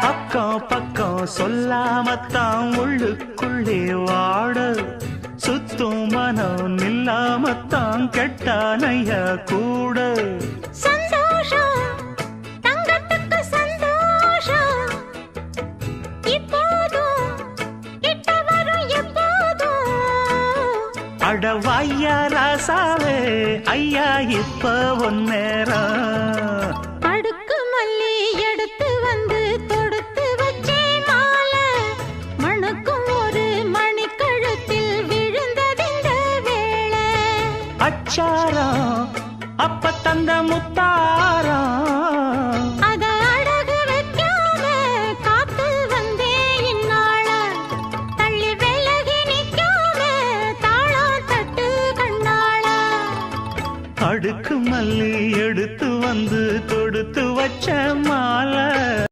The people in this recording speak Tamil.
அக்கம் பக்கம் சொல்லாமத்தான் உள்ளுக்குள்ளே வாட சுத்தும் மனம் இல்லாமத்தான் கெட்டானைய கூட சந்தோஷம் தங்கத்துக்கு சந்தோஷம் இப்போதும் கிட்ட வரும் எப்போதும் அடவாய்யா ராசாவே ஐயா இப்ப ஒன்னேரம் அடுக்கு மல்லி எடுத்து வந்து தொடுத்து வச்சே மாலை மணக்கும் ஒரு மணிக்கழுத்தில் விழுந்ததிந்த வேளை அச்சாரம் அப்ப தந்த முத்தாரம் அத அடகு வைக்காம காத்து வந்தே இந்நாள தள்ளி விலகி நிக்காம தாளம் தட்டு கண்ணாள அடுக்கு மல்லி எடுத்து வந்து தொடுத்து வச்ச